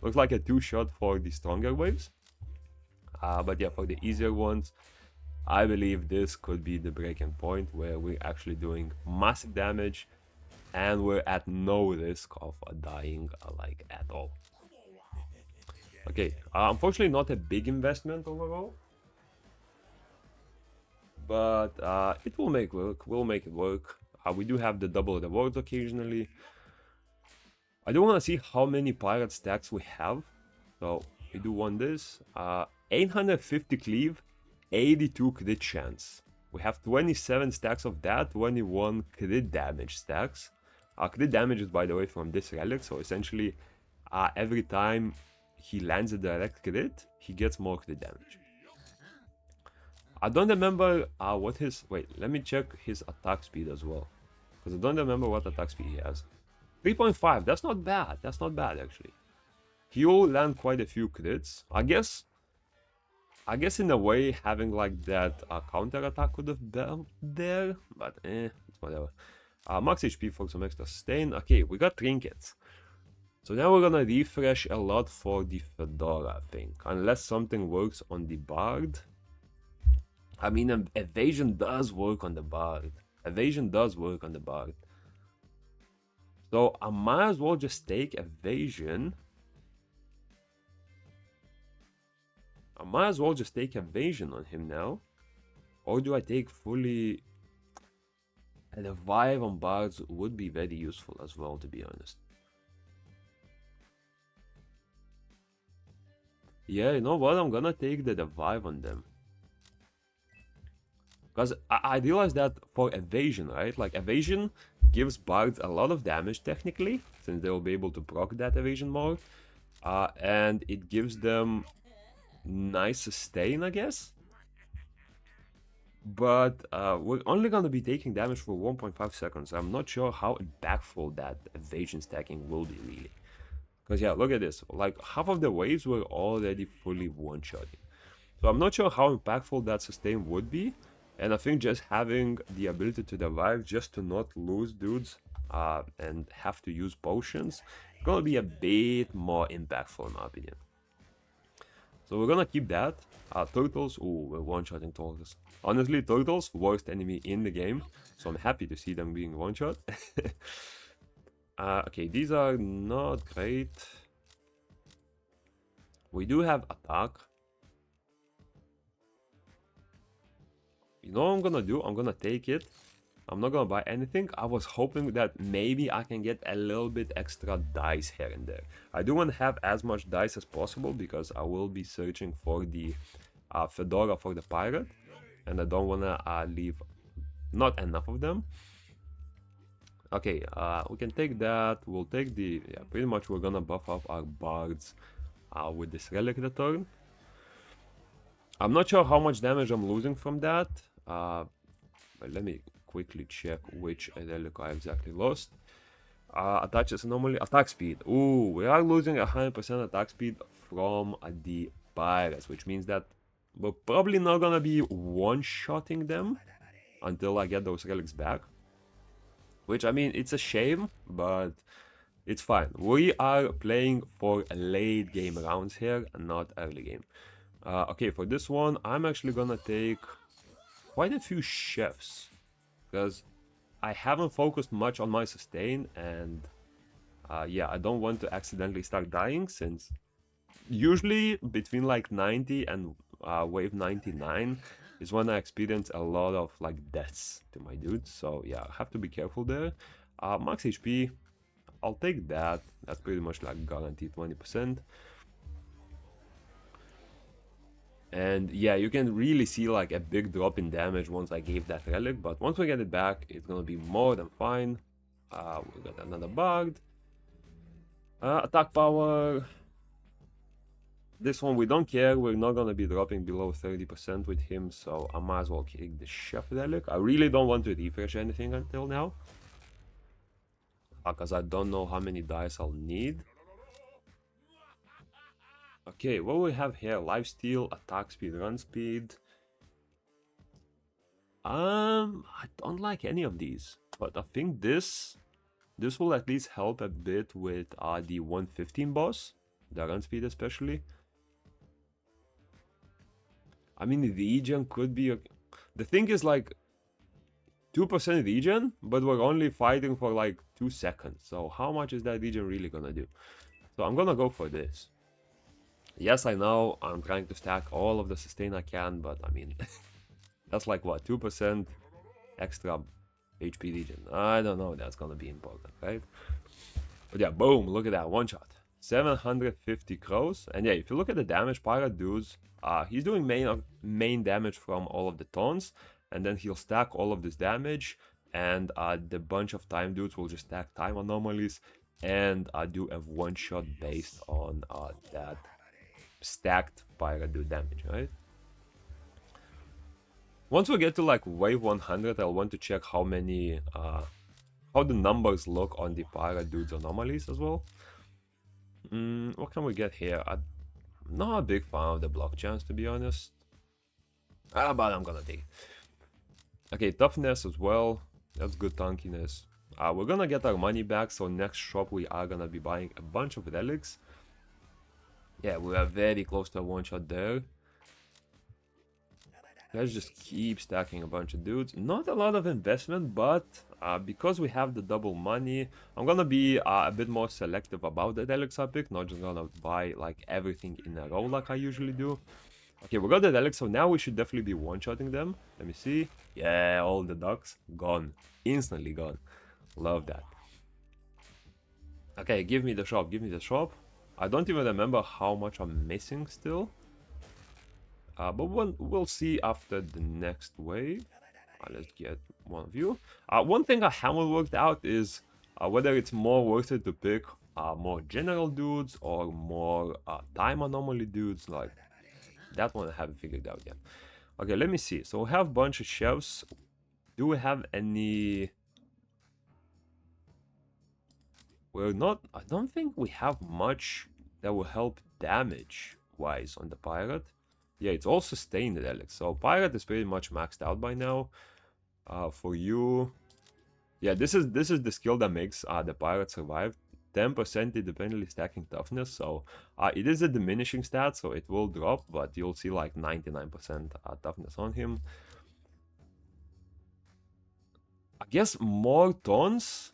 Looks like a 2-shot for the stronger waves. But yeah, for the easier ones, I believe this could be the breaking point where we're actually doing massive damage. And we're at no risk of dying like at all. Okay, unfortunately not a big investment overall. But it will make work, we'll make it work. We do have the double rewards occasionally. I do want to see how many pirate stacks we have. So we do want this. 850 cleave, 82 crit chance. We have 27 stacks of that, 21 crit damage stacks. Crit damage is, by the way, from this relic, so essentially every time he lands a direct crit, he gets more crit damage. I don't remember what his... Wait, let me check his attack speed as well, because I don't remember what attack speed he has. 3.5, that's not bad, that's not bad actually. He'll land quite a few crits. I guess in a way having like that counter attack could have been there, but it's whatever. Max HP for some extra sustain. Okay, we got trinkets. So now we're gonna refresh a lot for the Fedora, I think. Unless something works on the Bard. I mean, evasion does work on the Bard. Evasion does work on the Bard. So I might as well just take evasion. I might as well just take evasion on him now. Or do I take fully... And a Revive on Bards would be very useful as well, to be honest. Yeah, you know what? I'm gonna take the Revive on them. Because I realized that for evasion, right? Like, evasion gives Bards a lot of damage, technically, since they'll be able to proc that evasion more. And it gives them nice sustain, I guess. But we're only going to be taking damage for 1.5 seconds. I'm not sure how impactful that evasion stacking will be, really. Because yeah, look at this. Like, half of the waves were already fully one-shotting. So I'm not sure how impactful that sustain would be. And I think just having the ability to revive just to not lose dudes and have to use potions is going to be a bit more impactful in my opinion. So we're gonna keep that. Turtles, ooh, we're one-shotting turtles. Honestly, turtles, worst enemy in the game. So I'm happy to see them being one-shot. Okay, these are not great. We do have attack. You know what I'm gonna do? I'm gonna take it. I'm not gonna buy anything. I was hoping that maybe I can get a little bit extra dice here and there. I do want to have as much dice as possible because I will be searching for the Fedora for the pirate. And I don't want to leave not enough of them. Okay, we can take that. We'll take the... Yeah, pretty much we're gonna buff up our bards with this relic return. I'm not sure how much damage I'm losing from that. But let me quickly check which relic I exactly lost. Attaches anomaly, attack speed. Ooh, we are losing 100% attack speed from the pirates, which means that we're probably not gonna be one-shotting them until I get those relics back. Which, I mean, it's a shame, but it's fine. We are playing for late game rounds here, and not early game. Okay, for this one, I'm actually gonna take quite a few chefs, because I haven't focused much on my sustain, and yeah, I don't want to accidentally start dying, since usually between like 90 and wave 99 is when I experience a lot of like deaths to my dudes. So yeah, I have to be careful there. Max HP, I'll take that. That's pretty much like guaranteed 20%. And yeah, you can really see like a big drop in damage once I gave that relic, but once we get it back, it's gonna be more than fine. We got another bard. Attack power. This one we don't care, we're not gonna be dropping below 30% with him, so I might as well take the chef relic. I really don't want to refresh anything until now, because I don't know how many dice I'll need. Okay, what we have here? Lifesteal, attack speed, run speed. I don't like any of these, but I think this will at least help a bit with the 115 boss, the run speed especially. I mean, the regen could be... The thing is, like, 2% regen, but we're only fighting for, like, 2 seconds. So how much is that regen really gonna do? So I'm gonna go for this. Yes, I know, I'm trying to stack all of the sustain I can, but, I mean... that's like, what, 2% extra HP regen? I don't know, that's gonna be important, right? But yeah, boom, look at that, one shot. 750 crows. And yeah, if you look at the damage, pirate dudes... he's doing main damage from all of the taunts, and then he'll stack all of this damage, and the bunch of time dudes will just stack time anomalies and do a one-shot based on that stacked pirate dude damage, right? Once we get to like wave 100, I'll want to check how many, how the numbers look on the pirate dudes anomalies as well. What can we get here? Not a big fan of the block chance, to be honest. But I'm gonna take it. Okay, toughness as well. That's good tankiness. We're gonna get our money back, so next shop we are gonna be buying a bunch of relics. Yeah, we are very close to a one-shot there. Let's just keep stacking a bunch of dudes. Not a lot of investment, but because we have the double money, I'm gonna be a bit more selective about the relics I pick. Not just gonna buy like everything in a row like I usually do. Okay, we got the relics, so now we should definitely be one-shotting them. Let me see. Yeah, all the ducks gone. Instantly gone. Love that. Okay, give me the shop, give me the shop. I don't even remember how much I'm missing still. But we'll see after the next wave. Let's get one of you. One thing I haven't worked out is whether it's more worth it to pick more general dudes or more time anomaly dudes. Like, that one I haven't figured out yet. Okay, let me see. So we have a bunch of chefs. Do we have any... We're not... I don't think we have much that will help damage-wise on the pirate. Yeah, it's all sustained relics. So pirate is pretty much maxed out by now. For you... Yeah, this is the skill that makes the pirate survive. 10% independently stacking toughness, so it is a diminishing stat, so it will drop, but you'll see like 99% toughness on him. I guess more taunts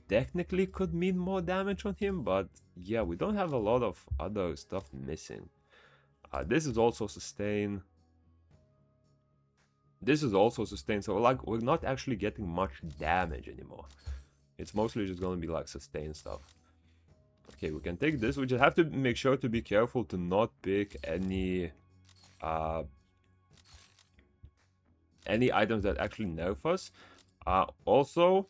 technically could mean more damage on him, but yeah, we don't have a lot of other stuff missing. This is also sustain. This is also sustain, so like we're not actually getting much damage anymore. It's mostly just gonna be like sustain stuff. Okay, we can take this. We just have to make sure to be careful to not pick any items that actually nerf us. Also,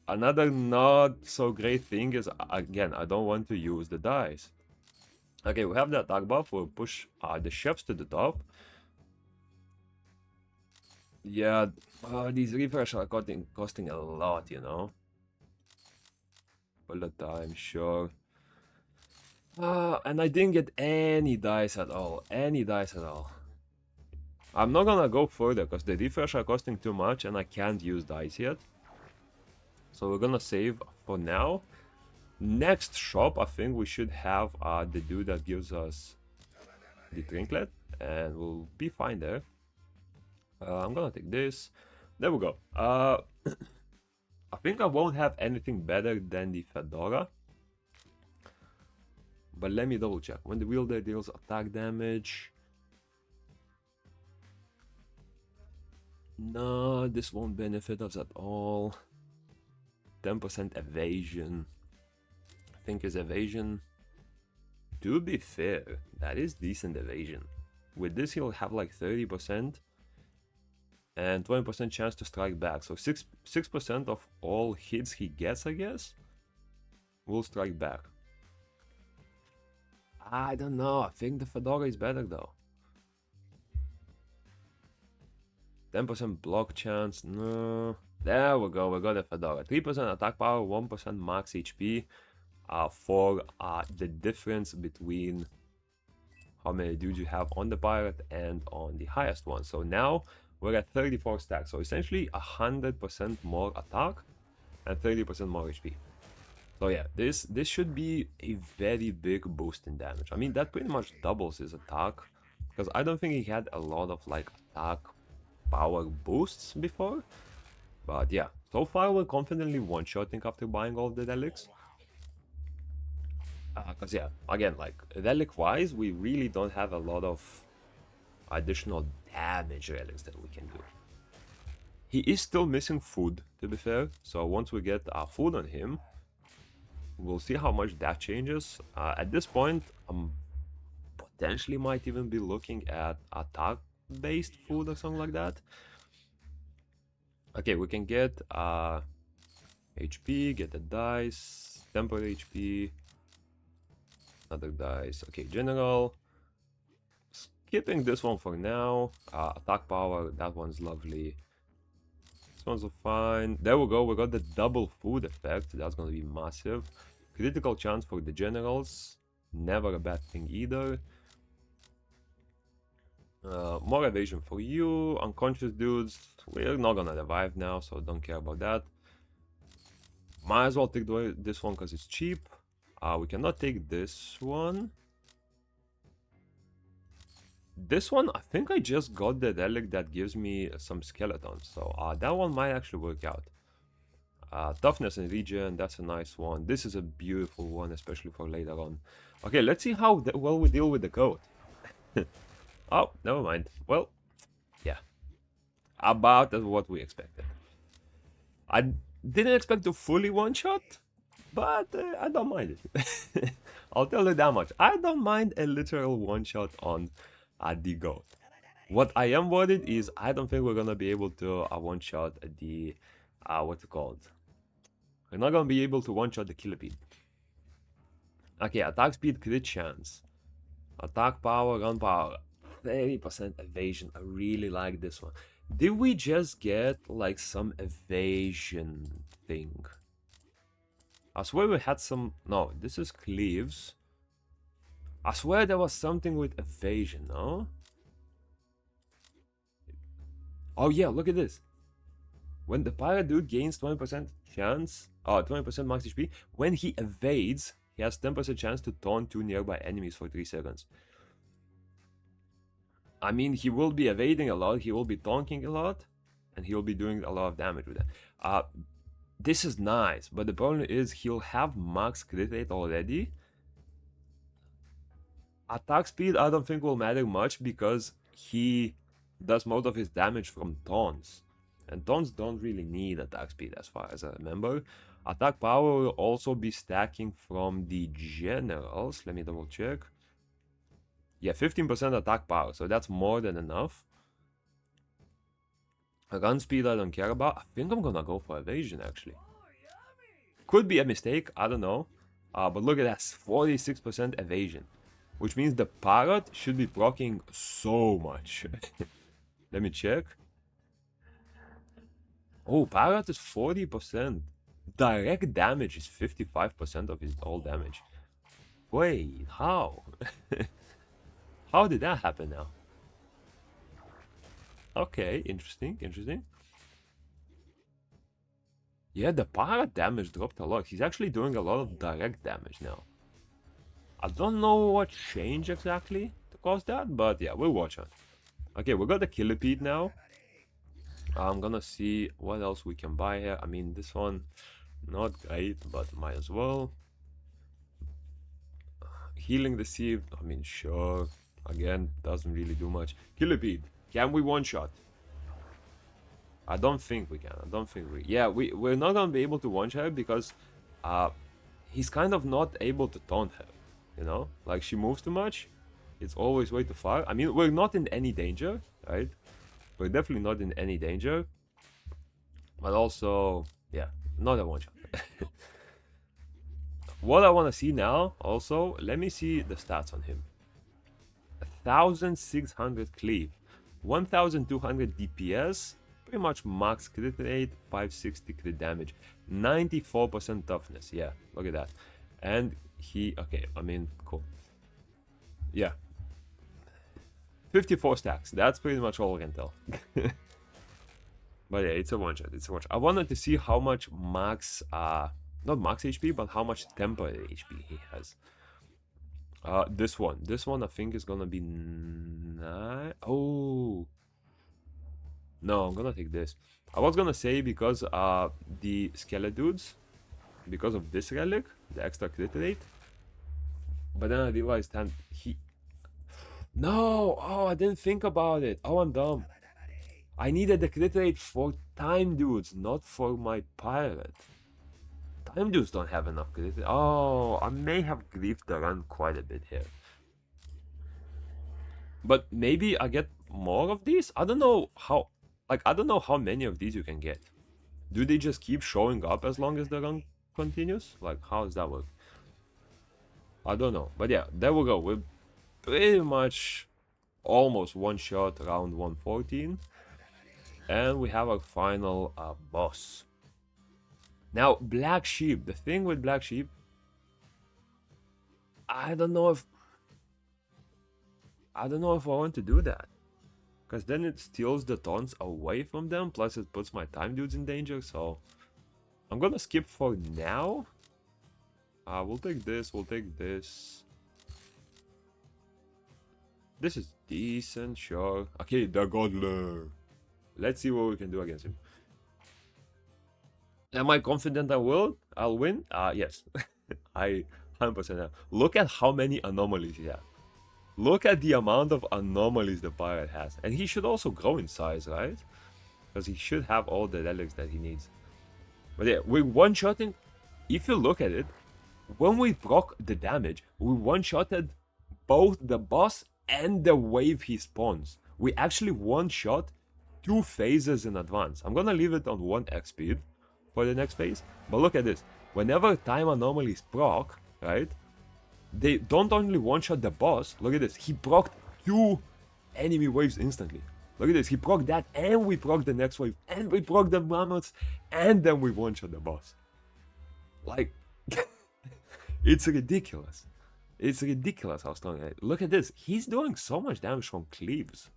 another not so great thing is, again, I don't want to use the dice. Okay, we have the attack buff. We'll push the chefs to the top. Yeah, these refresh are costing a lot, you know. All the time, sure. And I didn't get any dice at all. Any dice at all. I'm not gonna go further because the refresh are costing too much and I can't use dice yet. So we're gonna save for now. Next shop, I think we should have the dude that gives us the trinket, and we'll be fine there. I'm gonna take this. There we go. I think I won't have anything better than the fedora. But let me double check. When the wielder deals attack damage. No, this won't benefit us at all. 10% evasion. I think is evasion. To be fair, that is decent evasion. With this he'll have like 30% and 20% chance to strike back. So 6% of all hits he gets, I guess, will strike back. I don't know. I think the fedora is better though. 10% block chance. No. There we go. We got the fedora. 3% attack power, 1% max HP. For the difference between how many dudes you have on the pirate and on the highest one. So now we're at 34 stacks. So essentially 100% more attack and 30% more HP. So yeah, this should be a very big boost in damage. I mean, that pretty much doubles his attack, because I don't think he had a lot of like attack power boosts before. But yeah, so far we're confidently one-shotting after buying all the relics. Because yeah, again, like relic wise, we really don't have a lot of additional damage relics that we can do. He is still missing food, to be fair, so once we get food on him, we'll see how much that changes. At this point, potentially might even be looking at attack based food or something like that. Okay, we can get HP, get the dice, temporary HP, another dice. Okay, general. Skipping this one for now. Attack power, that one's lovely. This one's fine. There we go, we got the double food effect. That's gonna be massive. Critical chance for the generals, never a bad thing either. More evasion for you. Unconscious dudes, we're not gonna revive now, so don't care about that. Might as well take this one because it's cheap. We cannot take this one. This one, I think I just got the relic that gives me some skeletons, so that one might actually work out. Toughness and regen, that's a nice one. This is a beautiful one, especially for later on. Okay, let's see how well we deal with the goat. Oh, never mind. Well, yeah. About what we expected. I didn't expect to fully one-shot, but I don't mind it. I'll tell you that much. I don't mind a literal one-shot on the goat. What I am worried is I don't think we're gonna be able to one-shot the what's it called? We're not gonna be able to one-shot the Killipede. Okay, attack speed, crit chance, attack power, gun power, 30% evasion. I really like this one. Did we just get like some evasion thing? I swear we had some. No, this is cleaves. I swear there was something with evasion, no? Oh yeah, look at this. When the pirate dude gains 20% chance, 20% max HP, when he evades, he has 10% chance to taunt 2 nearby enemies for 3 seconds. I mean, he will be evading a lot, he will be taunting a lot, and he will be doing a lot of damage with that. This is nice, but the problem is he'll have max crit rate already. Attack speed, I don't think will matter much because he does most of his damage from taunts. And taunts don't really need attack speed as far as I remember. Attack power will also be stacking from the generals. Let me double check. Yeah, 15% attack power, so that's more than enough. Run speed I don't care about. I think I'm gonna go for evasion actually. Could be a mistake, I don't know. But look at that, 46% evasion. Which means the parrot should be proccing so much. Let me check. Oh, parrot is 40%. Direct damage is 55% of his all damage. Wait, how? How did that happen now? Okay, interesting, interesting. Yeah, the parrot damage dropped a lot. He's actually doing a lot of direct damage now. I don't know what changed exactly to cause that, but yeah, we'll watch it. Okay, we got the Killipede now. I'm gonna see what else we can buy here. I mean, this one, not great, but might as well. Healing the Sea, I mean, sure. Again, doesn't really do much. Killipede, can we one-shot? I don't think we can. I don't think we... Yeah, we're not gonna be able to one-shot because he's kind of not able to taunt her. You know? Like, she moves too much. It's always way too far. I mean, we're not in any danger, right? We're definitely not in any danger. But also, yeah, not a one-shot. What I want to see now, also, let me see the stats on him. 1,600 cleave, 1,200 DPS, pretty much max crit rate, 560 crit damage, 94% toughness. Yeah, look at that. And he, okay, I mean, cool. Yeah. 54 stacks. That's pretty much all I can tell. But yeah, it's a one-shot. It's a one-shot. I wanted to see how much max, not max HP, but how much temporary HP he has. This one I think is gonna be oh no, I'm gonna take this. I was gonna say because the Skeledudes, because of this relic, the extra crit rate, but then I realized that no, oh, I didn't think about it. Oh, I'm dumb. I needed the crit rate for time dudes, not for my pirate. Time dudes don't have enough crit. Oh, I may have griefed the run quite a bit here. But maybe I get more of these? I don't know how, like, I don't know how many of these you can get. Do they just keep showing up as long as the run continues? Like, how does that work? I don't know. But yeah, there we go. We're pretty much almost one shot round 114. And we have our final boss. Now, Black Sheep. The thing with Black Sheep, I don't know if I want to do that. Because then it steals the taunts away from them, plus it puts my time dudes in danger, so I'm gonna skip for now. We'll take this, we'll take this. This is decent, sure. Okay, the Godler. Let's see what we can do against him. Am I confident I'll win? Yes. I 100% am. Look at how many anomalies he has. Look at the amount of anomalies the pirate has. And he should also grow in size, right? Because he should have all the relics that he needs. But yeah, we're one-shotting. If you look at it, when we proc the damage, we one-shotted both the boss and the wave he spawns. We actually one-shot 2 phases in advance. I'm gonna leave it on 1x speed for the next phase. But look at this. Whenever time anomalies proc, right? They don't only one-shot the boss. Look at this. He procced 2 enemy waves instantly. Look at this. He procced that, and we procced the next wave, and we procced the mammoths, and then we one-shot the boss. Like, it's ridiculous. It's ridiculous how strong it is. Look at this. He's doing so much damage from cleaves.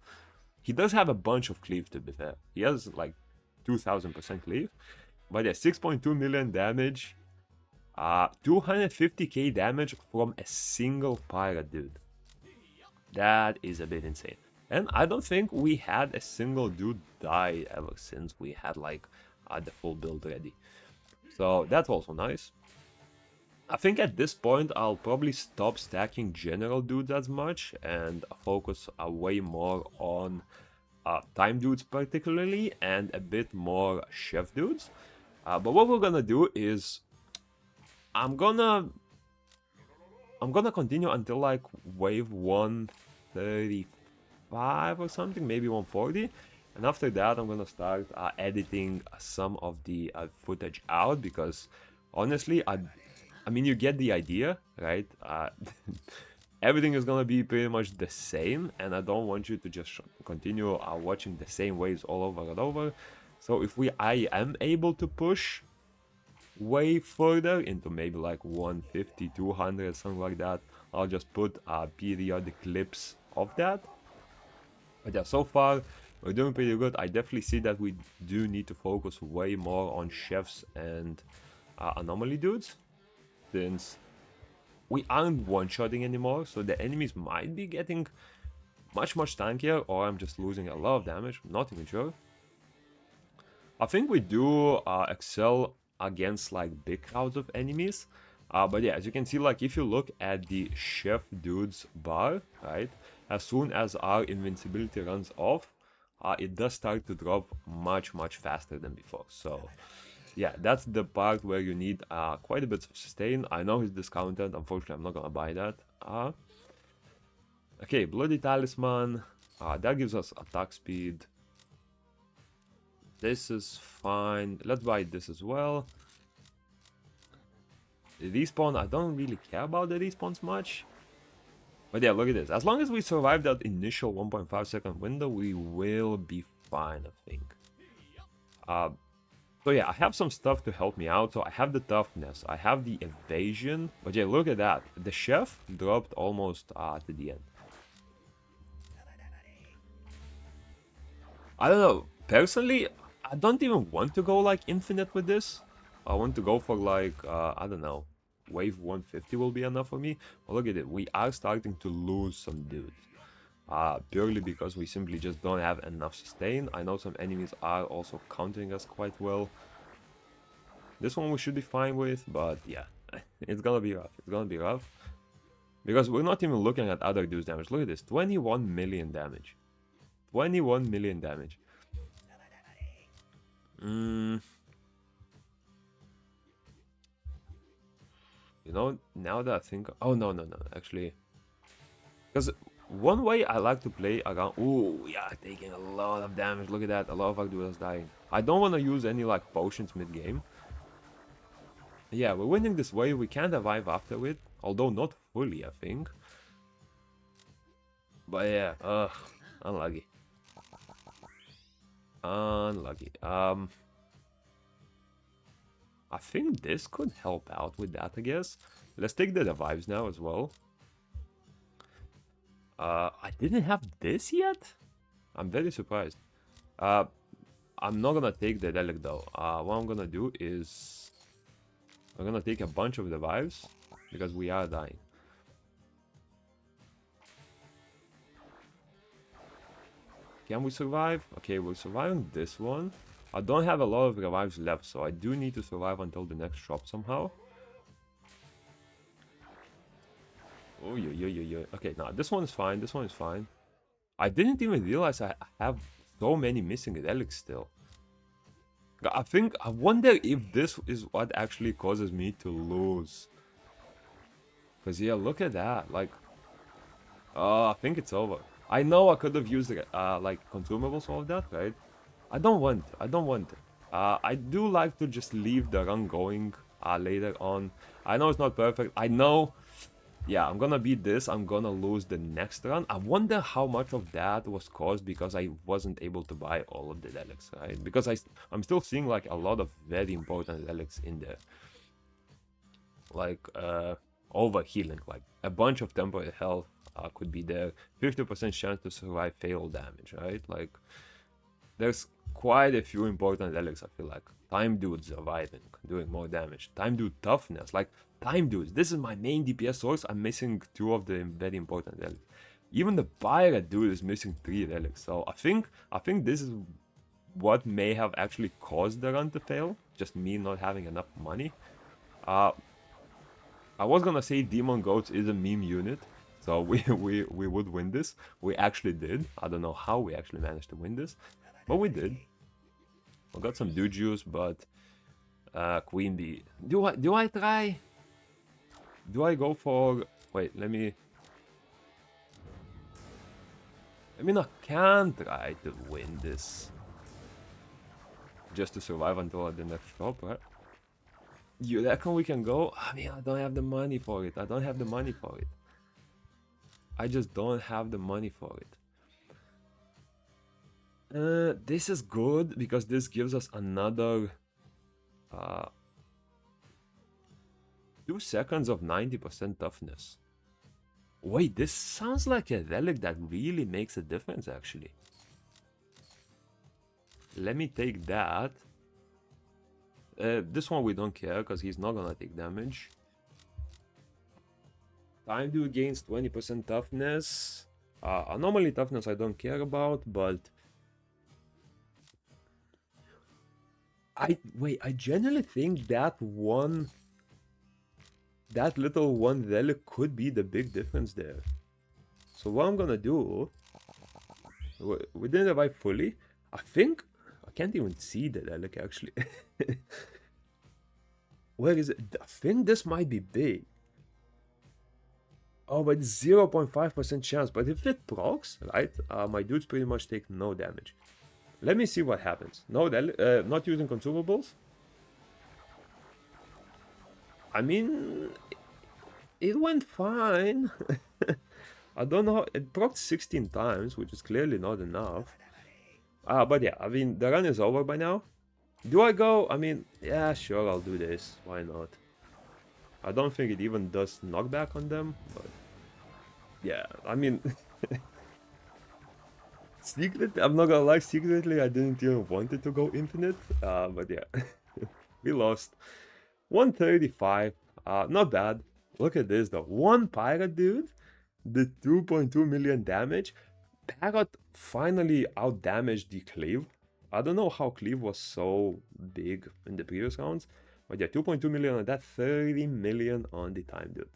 He does have a bunch of cleave, to be fair. He has like 2000% cleave. But yeah, 6.2 million damage. 250k damage from a single pirate dude. That is a bit insane. And I don't think we had a single dude die ever since we had like the full build ready. So that's also nice. I think at this point I'll probably stop stacking general dudes as much and focus way more on time dudes particularly and a bit more chef dudes. But what we're gonna do is I'm gonna continue until like wave 135 or something, maybe 140. And after that, I'm gonna start editing some of the footage out because honestly, I mean, you get the idea, right? Everything is gonna be pretty much the same, and I don't want you to just continue watching the same waves all over and over. So if I am able to push way further into maybe like 150, 200, something like that, I'll just put periodic clips of that. But yeah, so far we're doing pretty good. I definitely see that we do need to focus way more on chefs and anomaly dudes, since we aren't one-shotting anymore, so the enemies might be getting much tankier, or I'm just losing a lot of damage, I'm not even sure. I think we do excel against like big crowds of enemies, but yeah, as you can see, like if you look at the chef dude's bar, right, as soon as our invincibility runs off, it does start to drop much faster than before. So yeah, that's the part where you need quite a bit of sustain. I know he's discounted, unfortunately I'm not gonna buy that. Okay, Bloody Talisman, that gives us attack speed. This is fine. Let's buy this as well. The respawn, I don't really care about the respawns much. But yeah, look at this. As long as we survive that initial 1.5 second window, we will be fine, I think. So yeah, I have some stuff to help me out. So I have the toughness, I have the evasion. But yeah, look at that. The chef dropped almost to the end. I don't know. Personally, I don't even want to go like infinite with this. I want to go for like, I don't know, wave 150 will be enough for me. But look at it, we are starting to lose some dudes. Purely because we simply just don't have enough sustain. I know some enemies are also countering us quite well. This one we should be fine with, but yeah, it's gonna be rough. It's gonna be rough. Because we're not even looking at other dudes' damage. Look at this, 21 million damage. 21 million damage. You know, now that I think... Oh, no, actually. Because one way I like to play around... Ooh, yeah, taking a lot of damage. Look at that, a lot of our dudes dying. I don't want to use any, like, potions mid-game. Yeah, we're winning this way. We can revive after it. Although not fully, I think. But yeah, unlucky. Unlucky. I think this could help out with that, I guess. Let's take the revives now as well. I didn't have this yet? I'm very surprised. I'm not gonna take the relic though. What I'm gonna do is... I'm gonna take a bunch of revives, because we are dying. Can we survive? Okay, we're surviving this one. I don't have a lot of revives left, so I do need to survive until the next drop somehow. Oh, yeah. Okay, now this one is fine. This one is fine. I didn't even realize I have so many missing relics still. I wonder if this is what actually causes me to lose. Because yeah, look at that. Like, I think it's over. I know I could have used like consumables, all of that, right? I don't want. I do like to just leave the run going later on. I know it's not perfect. I know. Yeah, I'm gonna beat this. I'm gonna lose the next run. I wonder how much of that was caused because I wasn't able to buy all of the relics, right? Because I'm still seeing like a lot of very important relics in there. Like over healing, like a bunch of temporary health could be there. 50% chance to survive fail damage, right? Like there's quite a few important relics, I feel like. Time Dude surviving, doing more damage. Time Dude toughness, like Time Dudes. This is my main DPS source. I'm missing 2 of the very important relics. Even the Pirate Dude is missing 3 relics. So I think this is what may have actually caused the run to fail. Just me not having enough money. I was gonna say Demon Goats is a meme unit, so we would win this. We actually did. I don't know how we actually managed to win this, but we did. We got some dude juice, but Queen Bee. Do I try? Do I go for? Wait, let me. I mean, I can try to win this. Just to survive until the next shop, right? You reckon we can go? I mean, I don't have the money for it. I don't have the money for it. I just don't have the money for it. This is good because this gives us another 2 seconds of 90% toughness. Wait, this sounds like a relic that really makes a difference, actually. Let me take that. This one we don't care, because he's not gonna take damage. Time Dude gains 20% toughness. Anomaly toughness I don't care about, but... I genuinely think that one... That little one relic could be the big difference there. So what I'm gonna do... We didn't revive fully. I think... I can't even see the relic actually. Where is it? I think this might be big. Oh, but 0.5% chance. But if it procs, right, my dudes pretty much take no damage. Let me see what happens. No, not using consumables. I mean, it went fine. I don't know. It procced 16 times, which is clearly not enough. But yeah, I mean, the run is over by now. Do I go? I mean, yeah, sure, I'll do this. Why not? I don't think it even does knockback on them, but... Yeah, I mean... I'm not gonna lie, secretly I didn't even want it to go infinite. But yeah, we lost. 135, not bad. Look at this though. One Pirate Dude did 2.2 million damage. Parrot finally outdamaged the Cleave. I don't know how Cleave was so big in the previous rounds, but yeah, 2.2 million on that, 30 million on the Time Dude.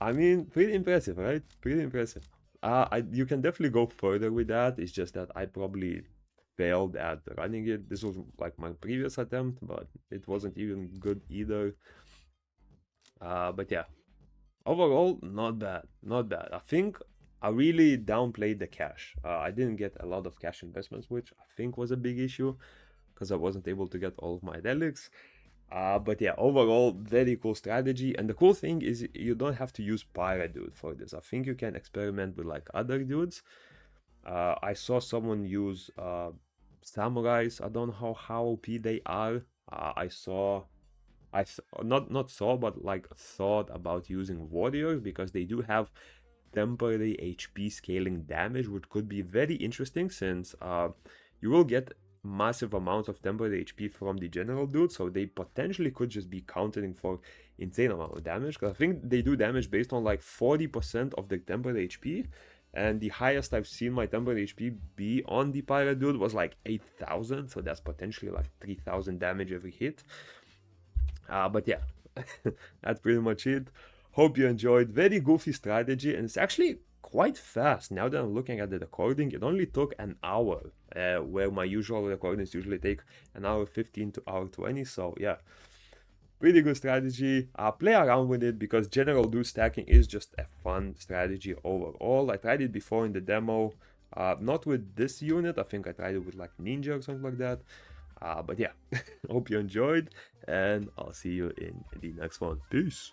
I mean, pretty impressive, right? Pretty impressive. You can definitely go further with that. It's just that I probably failed at running it. This was like my previous attempt, but it wasn't even good either. But yeah, overall, not bad, not bad. I think I really downplayed the cash. I didn't get a lot of cash investments, which I think was a big issue because I wasn't able to get all of my relics. But yeah, overall, very cool strategy. And the cool thing is you don't have to use Pirate Dude for this. I think you can experiment with like other dudes. I saw someone use Samurais. I don't know how OP they are. Not saw, but like thought about using Warriors because they do have temporary HP scaling damage, which could be very interesting since you will get massive amounts of temporary HP from the general dude, so they potentially could just be countering for insane amount of damage, because I think they do damage based on like 40% of the temporary HP, and the highest I've seen my temporary HP be on the Pirate Dude was like 8,000, so that's potentially like 3,000 damage every hit. But yeah, that's pretty much it. Hope you enjoyed. Very goofy strategy, and it's actually quite fast. Now that I'm looking at the recording, it only took an hour, where my usual recordings usually take an hour 15 to hour 20. So yeah, pretty good strategy. Play around with it because general dude stacking is just a fun strategy overall. I tried it before in the demo, not with this unit. I think I tried it with like Ninja or something like that. But yeah, hope you enjoyed, and I'll see you in the next one. Peace.